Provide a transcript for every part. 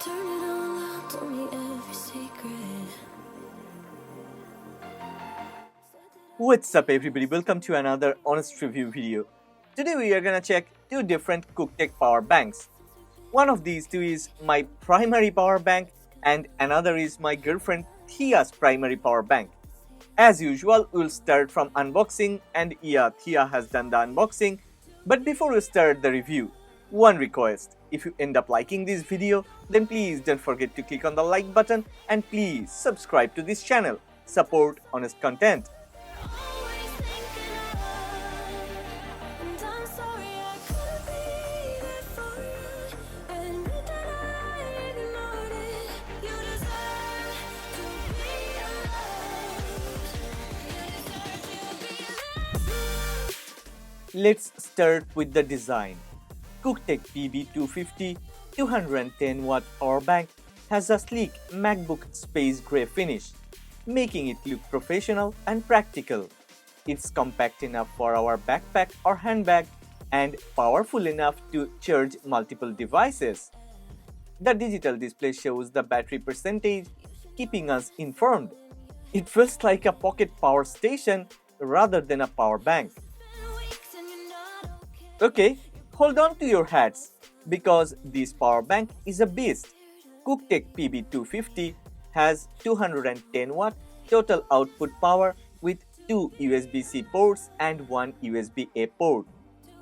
Turn it all out, told me every secret. What's up everybody, welcome to another honest review video. Today we are gonna check two different Cuktech power banks. One of these two is my primary power bank and another is my girlfriend Thia's primary power bank. As usual, we'll start from unboxing and yeah, Thea has done the unboxing. But before we start the review, one request. If you end up liking this video, then please don't forget to click on the like button and please subscribe to this channel. Support honest content. Always thinking of and I'm sorry I couldn't be there for you. Admit that I ignored it. You deserve to be loved. You deserve to be loved. Let's start with the design. Cuktech PB250 210-watt power bank has a sleek MacBook space gray finish, making it look professional and practical. It's compact enough for our backpack or handbag and powerful enough to charge multiple devices. The digital display shows the battery percentage, keeping us informed. It feels like a pocket power station rather than a power bank. Weeks and you're not okay. Okay, hold on to your hats because this power bank is a beast. Cuktech PB250 has 210-watt total output power with 2 USB-C ports and 1 USB-A port,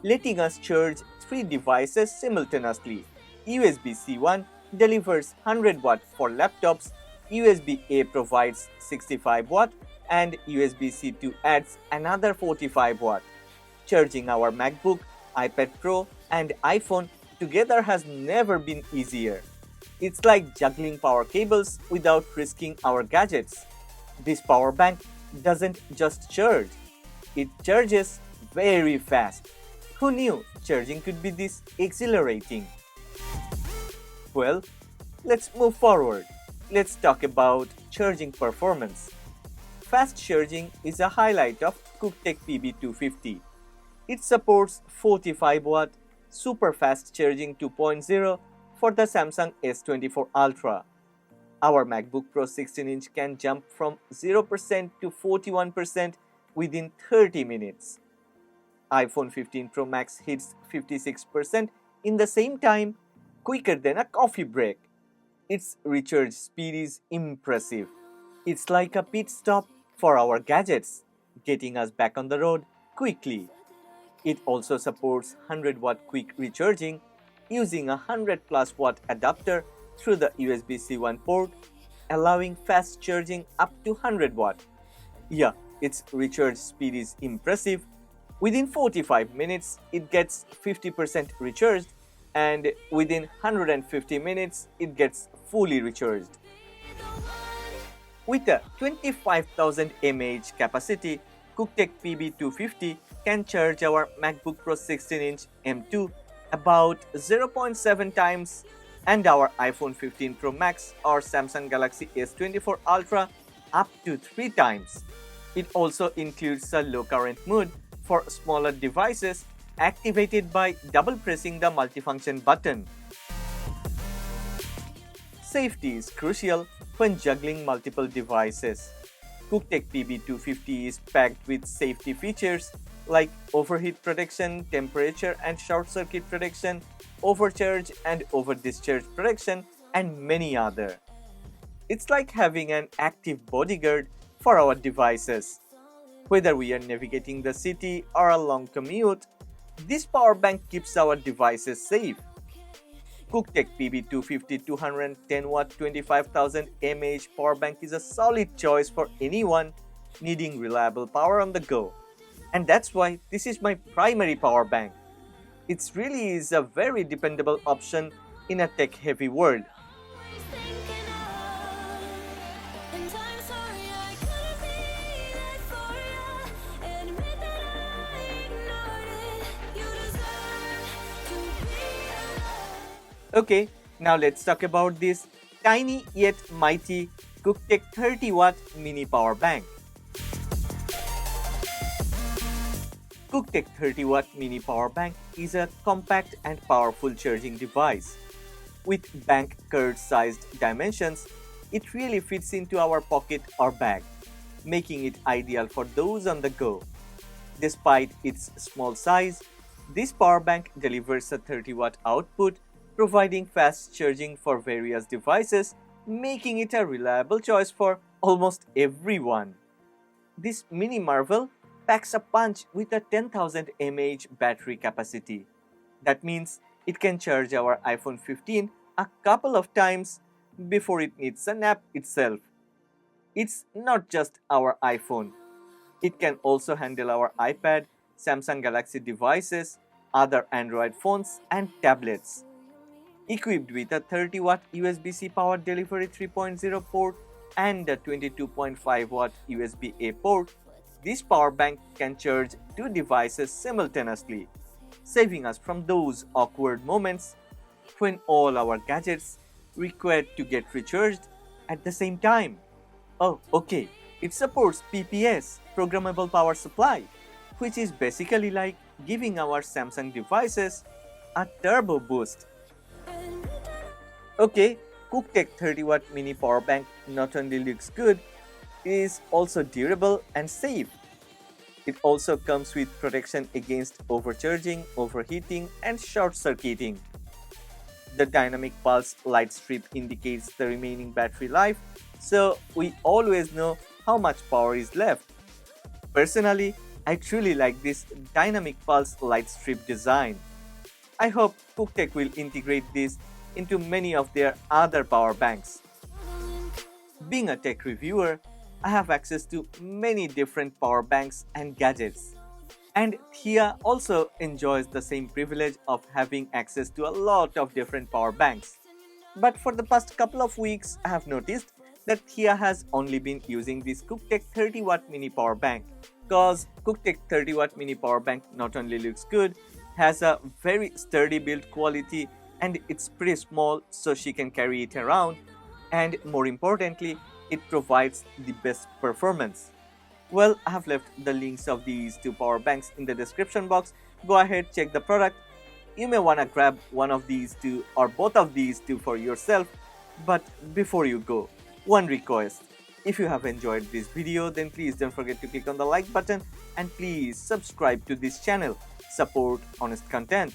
letting us charge 3 devices simultaneously. USB-C 1 delivers 100 watt for laptops, USB-A provides 65 watt, and USB-C 2 adds another 45 watt. Charging our MacBook, iPad Pro, and iPhone together has never been easier. It's like juggling power cables without risking our gadgets. This power bank doesn't just charge, it charges very fast. Who knew charging could be this exhilarating? Well, let's move forward. Let's talk about charging performance. Fast charging is a highlight of Cuktech PB250. It supports 45 watt super fast charging 2.0 for the Samsung S24 Ultra. Our MacBook Pro 16-inch can jump from 0% to 41% within 30 minutes. iPhone 15 Pro Max hits 56% in the same time, quicker than a coffee break. Its recharge speed is impressive. It's like a pit stop for our gadgets, getting us back on the road quickly. It also supports 100-watt quick recharging using a 100+ watt adapter through the USB-C 1 port, allowing fast charging up to 100 watt. Yeah, its recharge speed is impressive. Within 45 minutes, it gets 50% recharged, and within 150 minutes, it gets fully recharged. With a 25,000 mAh capacity, Cuktech PB250 can charge our MacBook Pro 16-inch M2 about 0.7 times and our iPhone 15 Pro Max or Samsung Galaxy S24 Ultra up to 3 times. It also includes a low current mode for smaller devices activated by double pressing the multifunction button. Safety is crucial when juggling multiple devices. Cuktech PB250 is packed with safety features like overheat protection, temperature and short circuit protection, overcharge and over-discharge protection, and many other. It's like having an active bodyguard for our devices. Whether we are navigating the city or a long commute, this power bank keeps our devices safe. Cuktech PB250 210-watt 25,000 mAh power bank is a solid choice for anyone needing reliable power on the go. And that's why this is my primary power bank. It really is a very dependable option in a tech-heavy world. Always thinking of and I'm sorry I couldn't be there for you. Admit that I ignored it. You deserve to be loved. Okay, now let's talk about this tiny yet mighty Cuktech 30-watt mini power bank. Cuktech 30-watt mini power bank is a compact and powerful charging device. With bank card-sized dimensions, it really fits into our pocket or bag, making it ideal for those on the go. Despite its small size, this power bank delivers a 30-watt output, providing fast charging for various devices, making it a reliable choice for almost everyone. This mini marvel packs a punch with a 10,000 mAh battery capacity. That means it can charge our iPhone 15 a couple of times before it needs a nap itself. It's not just our iPhone. It can also handle our iPad, Samsung Galaxy devices, other Android phones, and tablets. Equipped with a 30-watt USB-C power delivery 3.0 port and a 22.5-watt USB-A port, this power bank can charge two devices simultaneously, saving us from those awkward moments when all our gadgets require to get recharged at the same time. Oh, okay. It supports PPS, Programmable Power Supply, which is basically like giving our Samsung devices a turbo boost. Okay, Cuktech 30-watt mini power bank not only looks good, it is also durable and safe. It also comes with protection against overcharging, overheating, and short-circuiting. The dynamic pulse light strip indicates the remaining battery life, so we always know how much power is left. Personally, I truly like this dynamic pulse light strip design. I hope Cuktech will integrate this into many of their other power banks. Being a tech reviewer, I have access to many different power banks and gadgets. And Thea also enjoys the same privilege of having access to a lot of different power banks. But for the past couple of weeks, I have noticed that Thea has only been using this Cuktech 30-watt mini power bank. Cause Cuktech 30-watt mini power bank not only looks good, has a very sturdy build quality, and it's pretty small so she can carry it around, and more importantly, it provides the best performance. Well, I have left the links of these two power banks in the description box. Go ahead, check the product. You may wanna grab one of these two or both of these two for yourself. But before you go, one request. If you have enjoyed this video, then please don't forget to click on the like button and please subscribe to this channel. Support honest content.